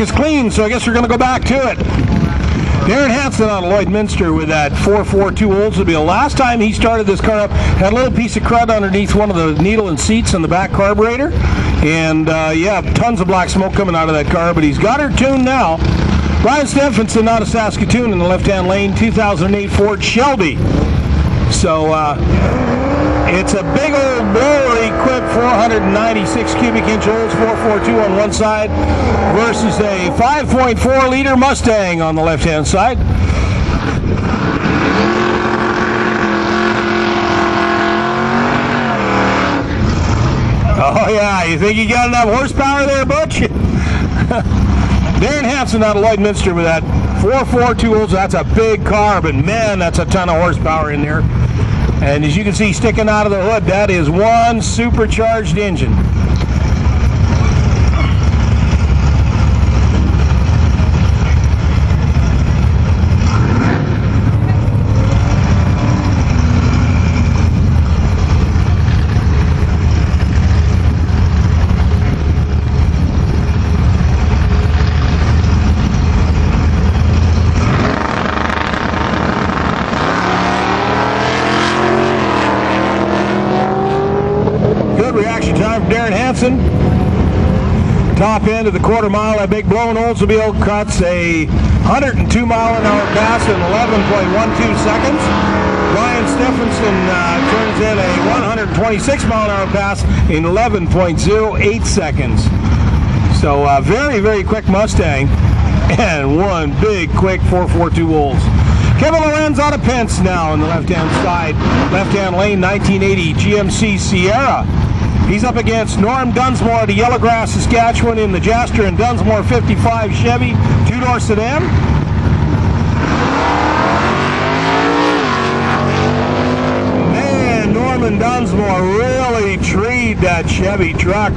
is clean, so I guess we're going to go back to it. Darren Hansen on Lloydminster with that 442 Oldsmobile. Last time he started this car up, had a little piece of crud underneath one of the needle and seats in the back carburetor. And yeah, tons of black smoke coming out of that car, but he's got her tuned now. Ryan Stephenson out of Saskatoon in the left-hand lane, 2008 Ford Shelby. So it's a big old blower-equipped 496 cubic inch Olds 442 on one side versus a 5.4 liter Mustang on the left-hand side. Oh yeah, you think you got enough horsepower there, Butch? Darren Hansen out of Lloydminster with that 442 Olds. That's a big car, but man, that's a ton of horsepower in there. And as you can see sticking out of the hood, that is one supercharged engine. Reaction time from Darren Hansen. Top end of the quarter mile, that big blown Oldsmobile cuts a 102 mile an hour pass in 11.12 seconds. Ryan Stephenson turns in a 126 mile an hour pass in 11.08 seconds. So very, very quick Mustang and one big quick 442 Olds. Kevin Lorenz out of Pence now on the left-hand side. Left-hand lane, 1980 GMC Sierra. He's up against Norm Dunsmore out of Yellowgrass, Saskatchewan in the Jaster and Dunsmore 55 Chevy two-door sedan. Man, Norman Dunsmore really treed that Chevy truck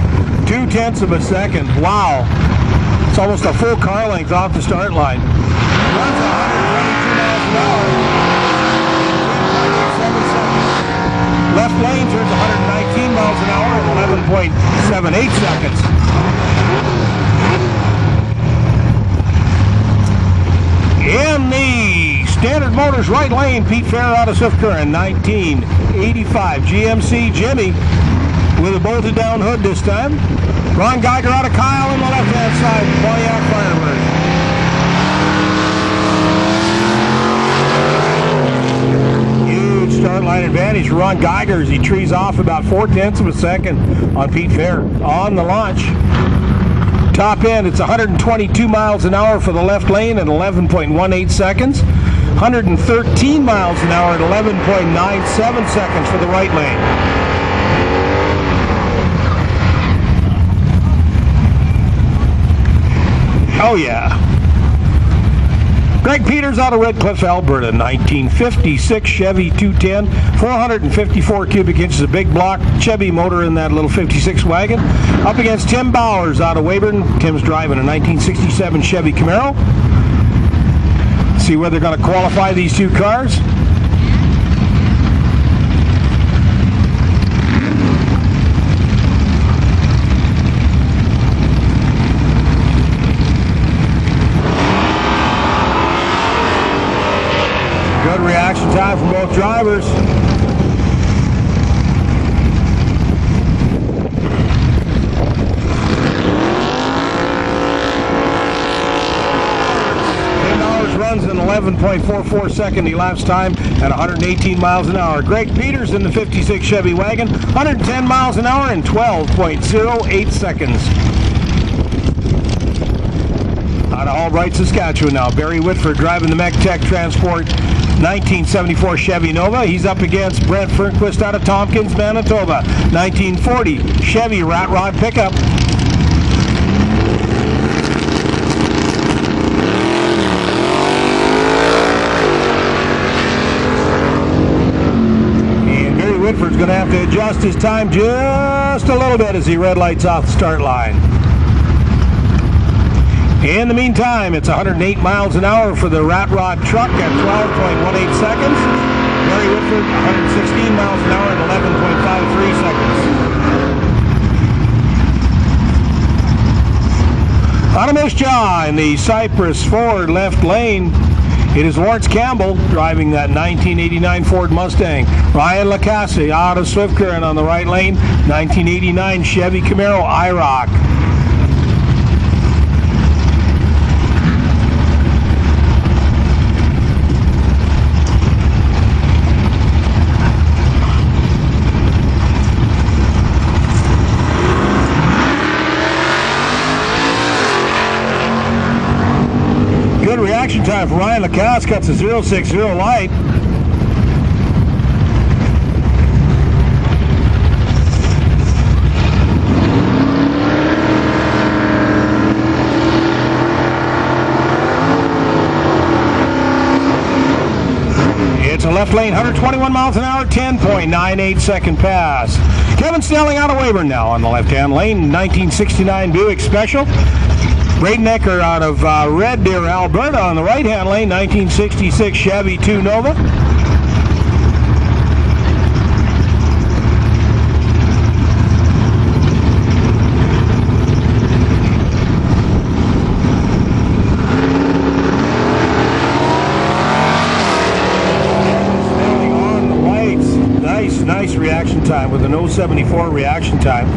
0.2 of a second. Wow. It's almost a full car length off the start line. Runs 122 miles an hour. Left lane turns 119 miles an hour in 11.78 seconds. In the Standard Motors right lane, Pete Fair out of Swift Current, 1985 GMC Jimmy with a bolted down hood this time. Ron Geiger out of Kyle on the left-hand side, Pontiac Firebird. Start line advantage for Ron Geiger as he trees off about 0.4 of a second on Pete Fair on the launch. Top end, it's 122 miles an hour for the left lane at 11.18 seconds. 113 miles an hour at 11.97 seconds for the right lane. Oh yeah. Greg Peters out of Red Cliff, Alberta, 1956 Chevy 210, 454 cubic inches of big block Chevy motor in that little 56 wagon. Up against Tim Bowers out of Weyburn. Tim's driving a 1967 Chevy Camaro. See whether they're going to qualify these two cars. Good reaction time from both drivers. Runs in 11.44 second elapsed time at 118 miles an hour. Greg Peters in the 56 Chevy wagon, 110 miles an hour in 12.08 seconds. Out of Albright, Saskatchewan now. Barry Whitford driving the MechTech Transport 1974 Chevy Nova. He's up against Brent Fernquist out of Tompkins, Manitoba. 1940 Chevy Rat Rod pickup. And Barry Whitford's going to have to adjust his time just a little bit as he red lights off the start line. In the meantime, it's 108 miles an hour for the Rat Rod truck at 12.18 seconds. Barry Whitford, 116 miles an hour at 11.53 seconds. On a missed jaw in the Cypress Ford left lane, it is Lawrence Campbell driving that 1989 Ford Mustang. Ryan Lacasse out of Swift Current on the right lane, 1989 Chevy Camaro IROC. Good reaction time for Ryan Lacasse, cuts a 060 light. It's a left lane, 121 miles an hour, 10.98 second pass. Kevin Snelling out of Weyburn now on the left-hand lane, 1969 Buick Special. Braden Ecker out of Red Deer, Alberta on the right-hand lane, 1966 Chevy 2 Nova. On the lights. Nice reaction time with an 074 reaction time.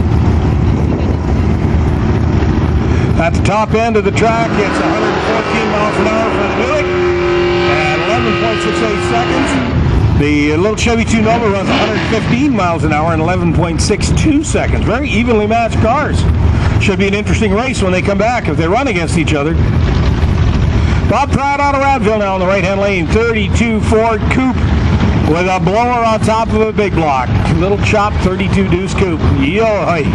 At the top end of the track, it's 114 miles an hour for the Buick at 11.68 seconds. The little Chevy 2 Nova runs 115 miles an hour in 11.62 seconds. Very evenly matched cars. Should be an interesting race when they come back if they run against each other. Bob Pratt out of Radville now on the right-hand lane, 32 Ford Coupe with a blower on top of a big block. Little chop 32 Deuce Coupe. Yo-hoy.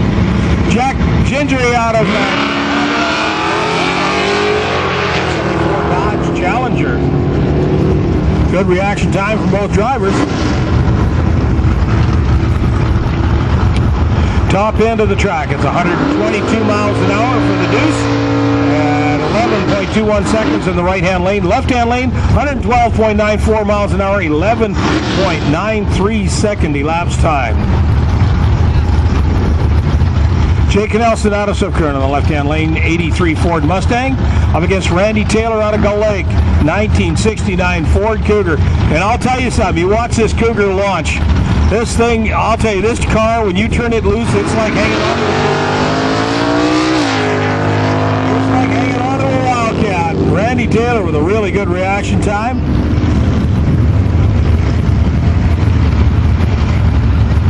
Jack Gingery out of Challenger. Good reaction time from both drivers. Top end of the track, it's 122 miles an hour for the Deuce at 11.21 seconds in the right-hand lane. Left-hand lane, 112.94 miles an hour, 11.93 second elapsed time. Jake Nelson out of Swift Current on the left-hand lane, 83 Ford Mustang, up against Randy Taylor out of Gull Lake, 1969 Ford Cougar. And I'll tell you something, you watch this Cougar launch. This thing, I'll tell you, this car, when you turn it loose, it's like hanging on to a Wildcat. Randy Taylor with a really good reaction time.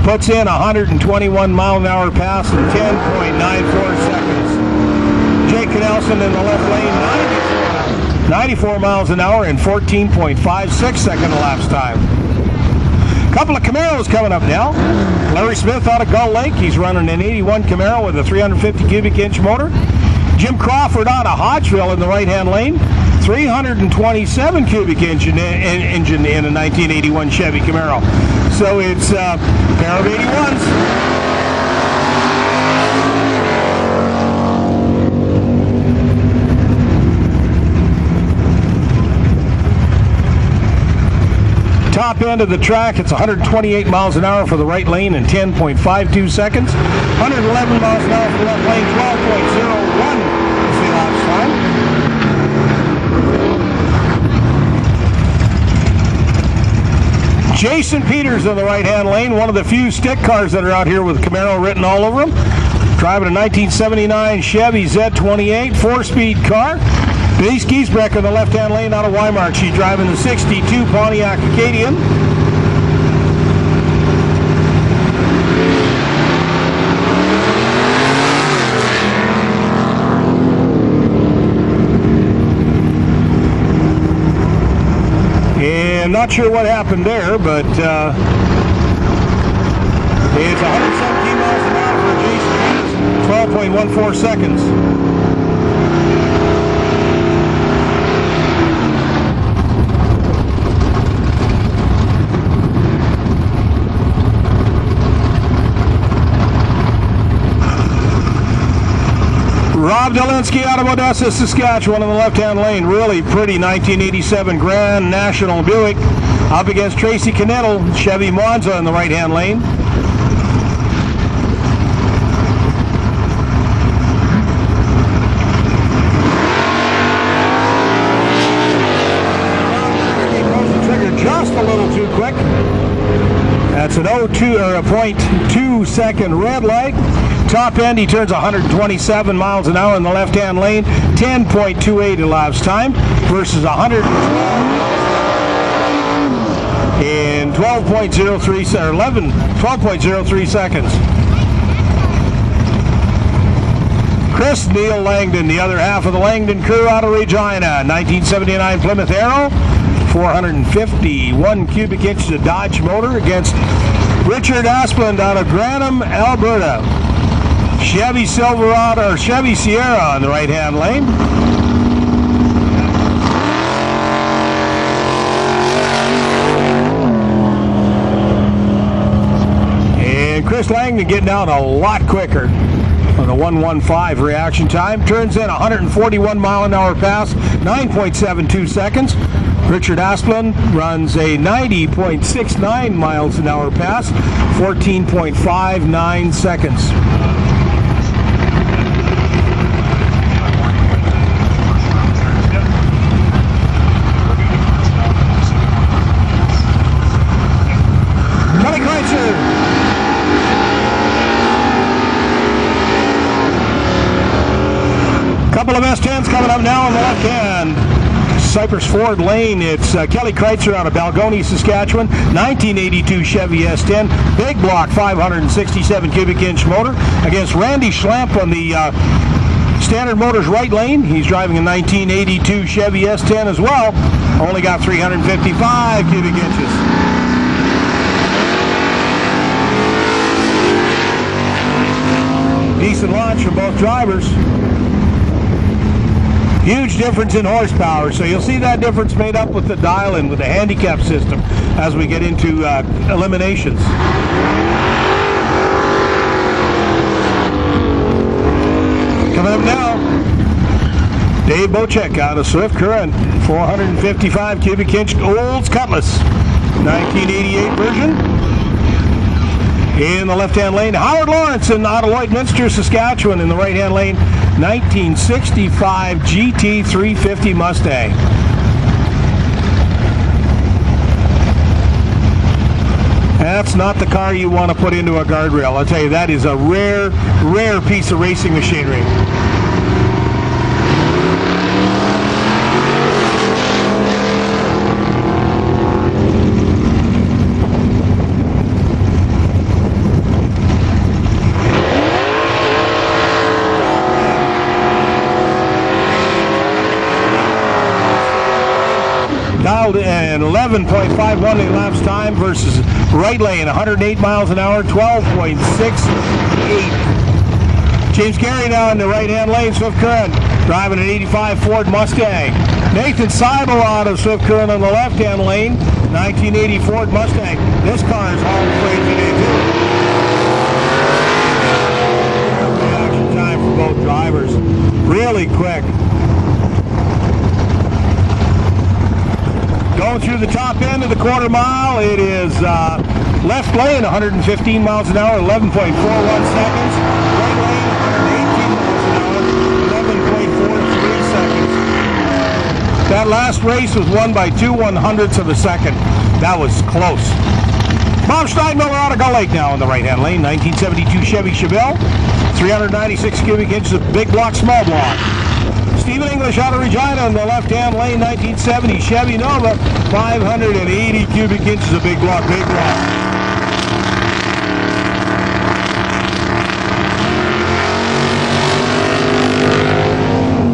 Puts in 121 mile an hour pass in 10.94 seconds. Jake Nelson in the left lane, 94 miles an hour in 14.56 second elapsed time. Couple of Camaros coming up now. Larry Smith out of Gull Lake, he's running an 81 Camaro with a 350 cubic inch motor. Jim Crawford out of Hodgeville in the right-hand lane, 327 cubic inch engine in a 1981 Chevy Camaro. So it's a pair of 81s. Top end of the track, it's 128 miles an hour for the right lane in 10.52 seconds. 111 miles an hour for the left lane, 12.01 is the elapsed time. Jason Peters in the right-hand lane, one of the few stick cars that are out here with Camaro written all over them. Driving a 1979 Chevy Z28 4-speed car. Denise Giesbrecht in the left-hand lane out of Weimar. She's driving the 62 Pontiac Acadian. And not sure what happened there, but it's 117 miles an hour for Jason Peters, 12.14 seconds. Rob Delinsky out of Odessa, Saskatchewan in the left-hand lane. Really pretty 1987 Grand National Buick. Up against Tracy Knettle, Chevy Monza in the right-hand lane. quick. That's an 0.2 or a 0.2 second red light. Top end, he turns 127 miles an hour in the left-hand lane, 10.28 elapsed time versus 112 in 12.03 seconds. Chris Neil Langdon, the other half of the Langdon crew out of Regina, 1979 Plymouth Arrow, 451 cubic inches of Dodge motor against Richard Asplund out of Grantham, Alberta. Chevy Silverado or Chevy Sierra on the right-hand lane. And Chris Langdon getting down a lot quicker on the 1:15 reaction time. Turns in 141 mile an hour pass, 9.72 seconds. Richard Asplund runs a 90.69 miles an hour pass, 14.59 seconds. Couple of S10s coming up now on the left hand. Cypress Ford lane. It's Kelly Kreitzer out of Balgonie, Saskatchewan. 1982 Chevy S10. Big block 567 cubic inch motor against Randy Schlamp on the Standard Motors right lane. He's driving a 1982 Chevy S10 as well. Only got 355 cubic inches. Decent launch for both drivers. Huge difference in horsepower, so you'll see that difference made up with the dial-in, with the handicap system as we get into eliminations. Coming up now, Dave Bocek out of Swift Current, 455 cubic inch Olds Cutlass, 1988 version. In the left-hand lane, Howard Lawrence out of Lloydminster, Saskatchewan. In the right-hand lane, 1965 GT 350 Mustang. That's not the car you want to put into a guardrail. I'll tell you, that is a rare, rare piece of racing machinery. Dialed in 11.51 elapsed time versus right lane, 108 miles an hour, 12.68. James Gary now in the right-hand lane, Swift Current, driving an 85 Ford Mustang. Nathan Seibel out of Swift Current on the left-hand lane, 1980 Ford Mustang. This car is hard to play today, too. Reaction time for both drivers. Really quick. Going through the top end of the quarter mile, it is left lane, 115 miles an hour, 11.41 seconds. Right lane, 118 miles an hour, 11.43 seconds. That last race was won by 2/100ths of a second. That was close. Bob Steinmiller out of Gull Lake now in the right-hand lane, 1972 Chevy Chevelle, 396 cubic inches of big block, small block. Stephen English out of Regina in the left-hand lane, 1970 Chevy Nova, 580 cubic inches of big block, big block.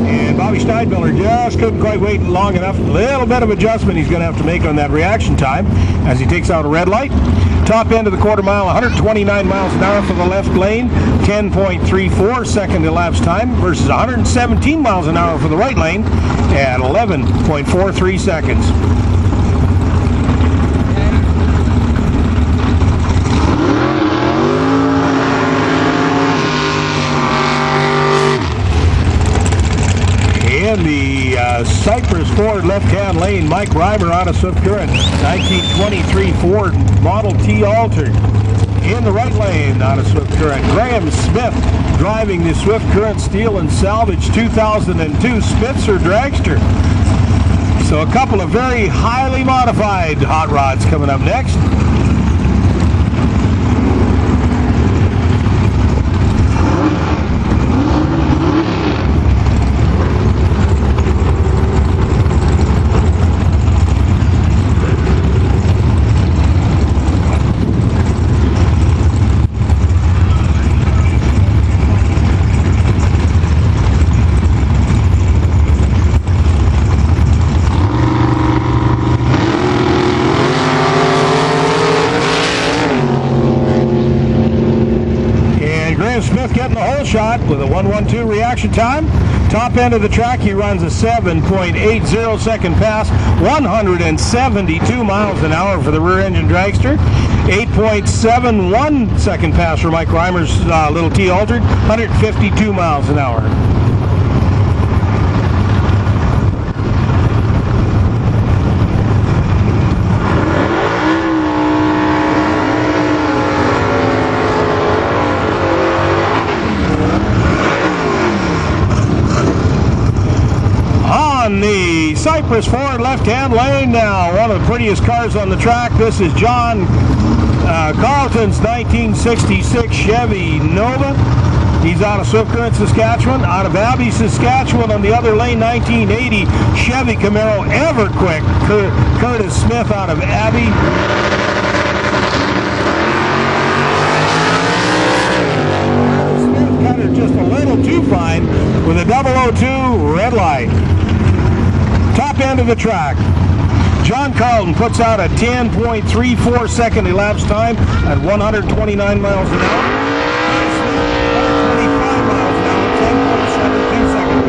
And Bobby Steinmiller just couldn't quite wait long enough. A little bit of adjustment he's going to have to make on that reaction time as he takes out a red light. Top end of the quarter mile, 129 miles an hour for the left lane, 10.34 second elapsed time versus 117 miles an hour for the right lane at 11.43 seconds. In the Cypress Ford left-hand lane, Mike Reimer out of Swift Current, 1923 Ford Model T Altered. In the right lane out of Swift Current, Graham Smith driving the Swift Current Steel and Salvage 2002 Spitzer Dragster. So a couple of very highly modified hot rods coming up next. Smith getting the whole shot with a 1:12 reaction time. Top end of the track, he runs a 7.80 second pass, 172 miles an hour for the rear engine dragster. 8.71 second pass for Mike Reimer's little T altered, 152 miles an hour. The Cypress Ford left-hand lane now. One of the prettiest cars on the track. This is John Carlton's 1966 Chevy Nova. He's out of Swift Current, Saskatchewan. Out of Abbey, Saskatchewan on the other lane, 1980 Chevy Camaro Everquick. Curtis Smith out of Abbey. Smith cut her just a little too fine with a 002 red light. Top end of the track. John Carlton puts out a 10.34 second elapsed time at 129 miles an hour. 125 miles an hour, 10.72 second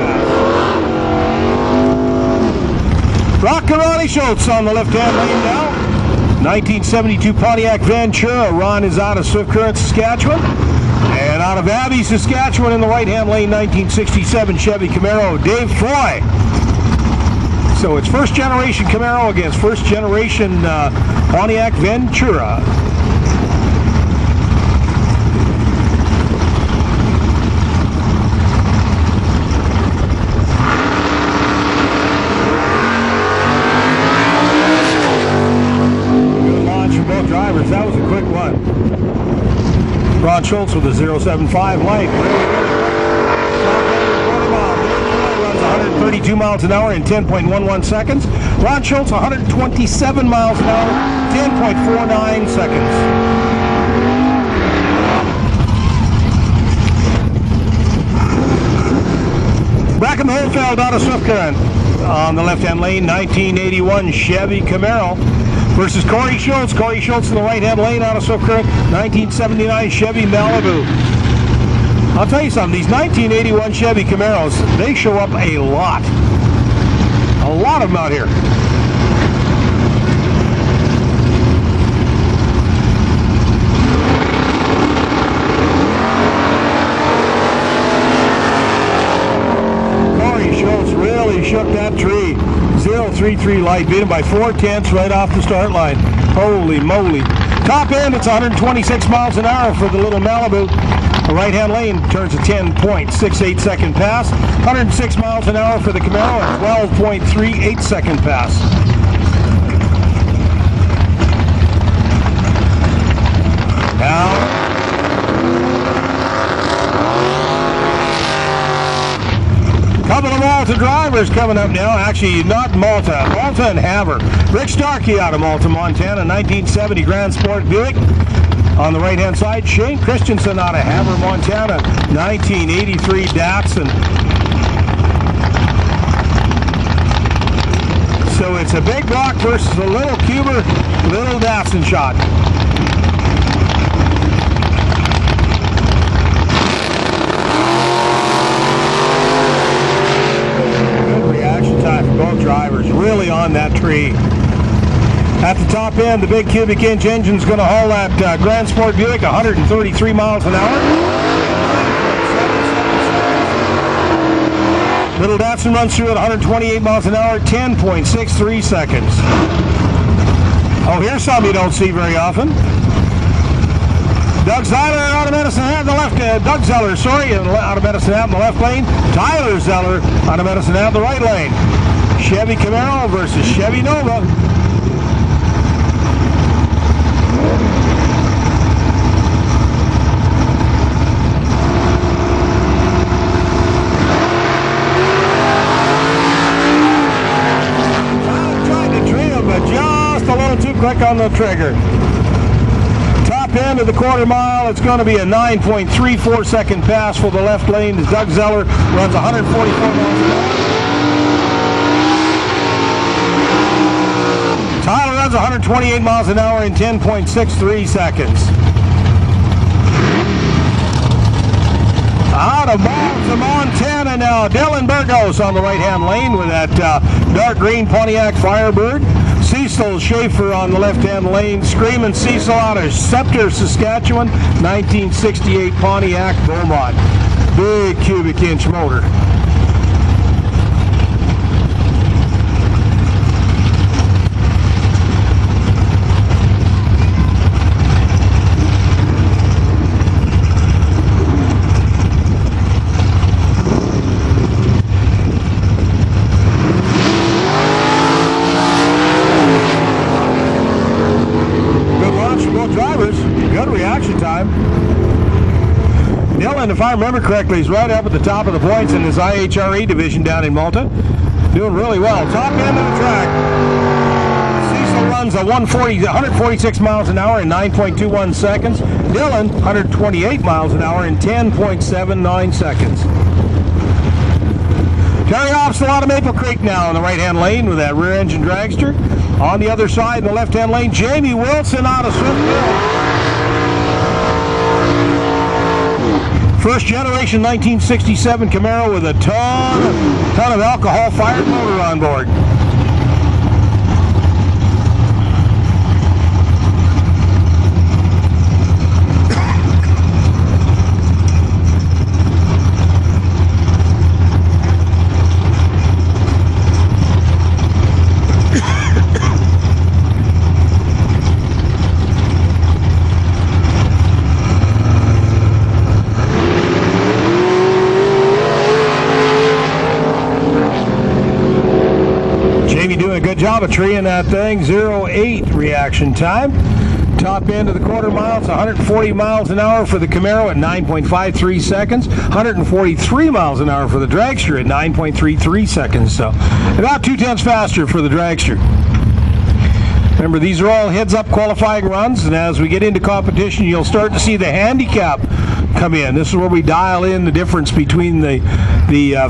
pass. Ronnie Schultz on the left-hand lane now. 1972 Pontiac Ventura. Ron is out of Swift Current, Saskatchewan. And out of Abbey, Saskatchewan in the right-hand lane, 1967 Chevy Camaro, Dave Foy. So it's first-generation Camaro against first-generation Pontiac Ventura. Good launch for both drivers. That was a quick one. Ron Schultz with a 0.75 light. 132 miles an hour in 10.11 seconds. Ron Schultz, 127 miles an hour, 10.49 seconds. Bracken Holfeld out of Swift Current on the left-hand lane, 1981 Chevy Camaro versus Corey Schultz. Corey Schultz in the right-hand lane out of Swift Current, 1979 Chevy Malibu. I'll tell you something, these 1981 Chevy Camaros, they show up a lot. A lot of them out here. Corey Schultz really shook that tree. 0.33 light, beat him by 0.4 right off the start line. Holy moly. Top end, it's 126 miles an hour for the little Malibu. The right-hand lane turns a 10.68 second pass, 106 miles an hour for the Camaro, and 12.38 second pass. Now, couple of Malta drivers coming up now. Actually, not Malta, Malta and Havre. Rick Starkey out of Malta, Montana, 1970 Grand Sport Buick. On the right-hand side, Shane Christensen out of Havre, Montana, 1983 Datsun. So it's a big block versus a little Cuber, little Datsun shot. Good reaction time for both drivers, really on that tree. At the top end, the big cubic inch engine's going to haul that Grand Sport Buick 133 miles an hour. Little Datsun runs through at 128 miles an hour, 10.63 seconds. Oh, here's something you don't see very often. Doug Zeller out of Medicine Hat in the left, Doug Zeller, sorry, out of Medicine Hat in the left lane. Tyler Zeller out of Medicine Hat in the right lane. Chevy Camaro versus Chevy Nova. Just a little too quick on the trigger. Top end of the quarter mile, it's going to be a 9.34 second pass for the left lane as Doug Zeller runs 144 miles an hour. Tyler runs 128 miles an hour in 10.63 seconds. Out of Malta, Montana now, Dylan Burgos on the right-hand lane with that dark green Pontiac Firebird. Cecil Schaefer on the left-hand lane, Screamin' Cecil out of Scepter, Saskatchewan, 1968 Pontiac Beaumont. Big cubic inch motor. Good reaction time. Dylan, if I remember correctly, is right up at the top of the points in his IHRE division down in Malta. Doing really well. Top end of the track. Cecil runs a 146 miles an hour in 9.21 seconds. Dylan, 128 miles an hour in 10.79 seconds. Terry Opstel out of Maple Creek now in the right-hand lane with that rear engine dragster. On the other side in the left-hand lane, Jamie Wilson out of Swiftville. First generation 1967 Camaro with a ton of alcohol-fired motor on board. Doing a good job of treeing that thing. 0.8 reaction time. Top end of the quarter mile, it's 140 miles an hour for the Camaro at 9.53 seconds. 143 miles an hour for the dragster at 9.33 seconds. So about 2/10 faster for the dragster. Remember, these are all heads-up qualifying runs, and as we get into competition, you'll start to see the handicap come in. This is where we dial in the difference between the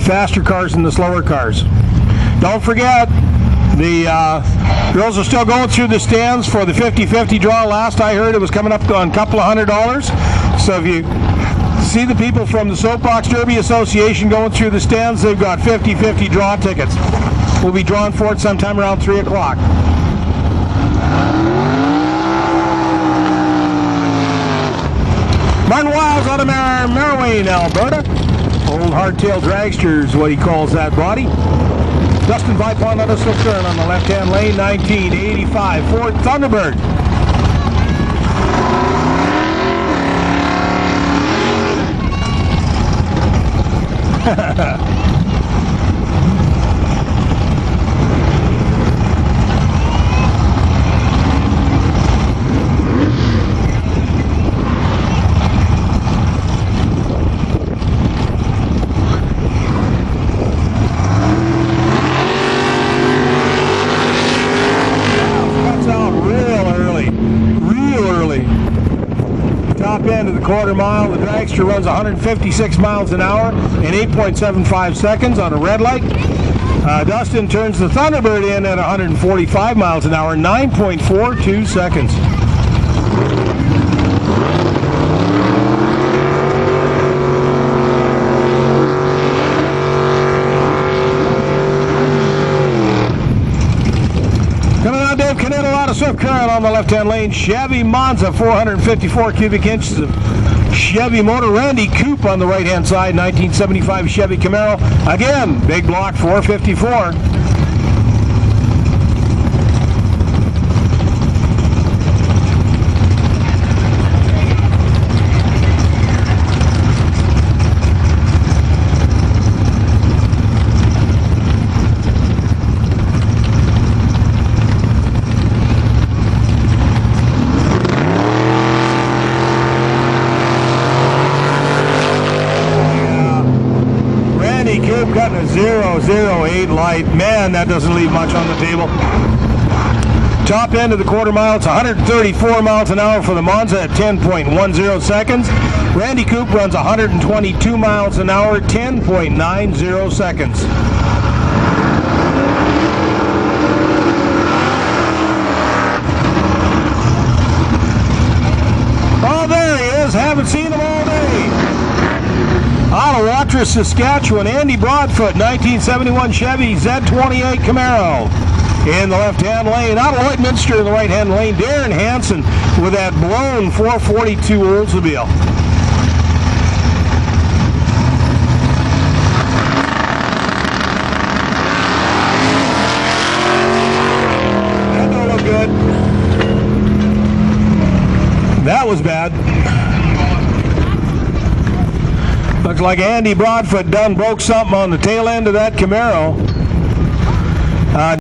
faster cars and the slower cars. Don't forget, the girls are still going through the stands for the 50-50 draw. Last I heard, it was coming up on a couple of $100. So if you see the people from the Soapbox Derby Association going through the stands, they've got 50-50 draw tickets. We'll be drawing for it sometime around 3 o'clock. Martin Wiles out of Merwayne, Alberta. Old hardtail dragster is what he calls that body. Dustin Vipon out of Silkern on the left-hand lane, 1985 Ford Thunderbird. End of the quarter mile, the dragster runs 156 miles an hour in 8.75 seconds on a red light. Dustin turns the Thunderbird in at 145 miles an hour, 9.42 seconds. Coming out, Dave Canetto out of Swift Current on the left-hand lane. Chevy Monza, 454 cubic inches of Chevy motor. Randy Coupe on the right-hand side, 1975 Chevy Camaro. Again, big block, 454. 008 light. Man, that doesn't leave much on the table. Top end of the quarter mile, it's 134 miles an hour for the Monza at 10.10 seconds. Randy Coop runs 122 miles an hour, 10.90 seconds. Oh, there he is. Haven't seen him all day. Out of Watrous, Saskatchewan, Andy Broadfoot, 1971 Chevy Z28 Camaro in the left-hand lane. Out of Lloydminster in the right-hand lane, Darren Hansen with that blown 442 Oldsmobile. That don't look good. That was bad. Looks like Andy Broadfoot done broke something on the tail end of that Camaro.